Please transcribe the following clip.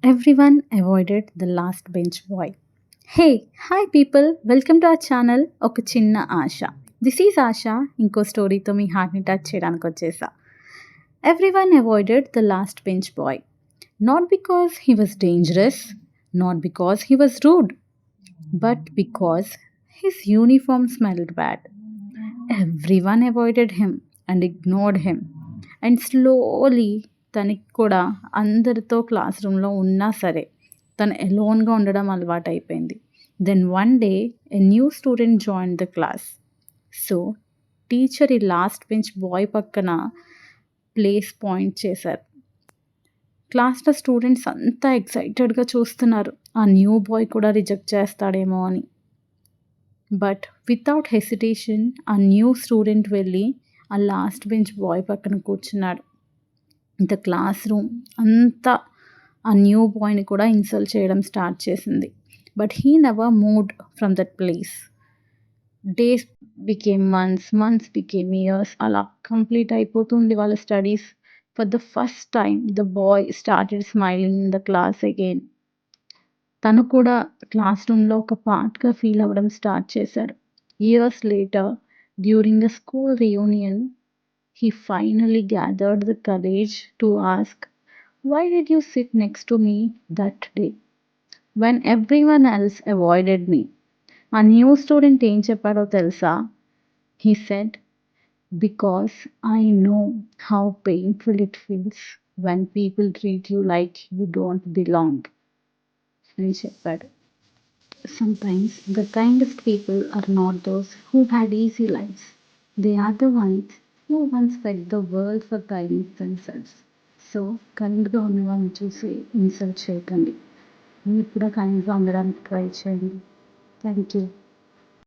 Everyone avoided the last bench boy. Hey, hi people, welcome to our channel ఒక చిన్న ఆశ. This is ఆశ. ఇంకో స్టోరీతో మీ హార్ట్ని touch చేయడానికి వచ్చేసా. Everyone avoided the last bench boy. Not because he was dangerous, not because he was rude, but because his uniform smelled bad. Everyone avoided him and ignored him. And slowly తనకి కూడా అందరితో class రూమ్లో ఉన్నా సరే తను ఎలోన్గా ఉండడం అలవాటు అయిపోయింది. Then one day a new student join the class. So teacher ఈ లాస్ట్ బెంచ్ బాయ్ పక్కన ప్లేస్ పాయింట్ చేశారు. క్లాస్లో స్టూడెంట్స్ అంతా ఎక్సైటెడ్గా చూస్తున్నారు ఆ న్యూ బాయ్ కూడా రిజెక్ట్ చేస్తాడేమో అని. బట్ వితౌట్ హెసిటేషన్ ఆ న్యూ స్టూడెంట్ వెళ్ళి ఆ లాస్ట్ బెంచ్ బాయ్ పక్కన కూర్చున్నాడు. ఇంత క్లాస్ రూమ్ అంతా ఆ న్యూ బాయ్ని కూడా ఇన్సల్ట్ చేయడం స్టార్ట్ చేసింది. But he never moved from that place. Days became months, months became years. అలా కంప్లీట్ అయిపోతుంది వాళ్ళ studies. For the first time the boy started smiling in the class again. తను కూడా క్లాస్ రూమ్లో ఒక పార్ట్గా ఫీల్ అవ్వడం స్టార్ట్ చేశాడు. Years later during the school reunion he finally gathered the courage to ask, "Why did you sit next to me that day when everyone else avoided me?" A new student ఏం చెప్పాడో తెలుసా? He said, "Because I know how painful it feels when people treat you like you don't belong." అని చెప్పాడు. Sometimes the kindest people are not those who had easy lives. They are the ones who once begged the world for kindness themselves. So కైండ్గా ఉన్న వాళ్ళని చూసి insult చేయకండి. మీరు కూడా కైండ్గా ఉండడానికి ట్రై చేయండి. Thank you.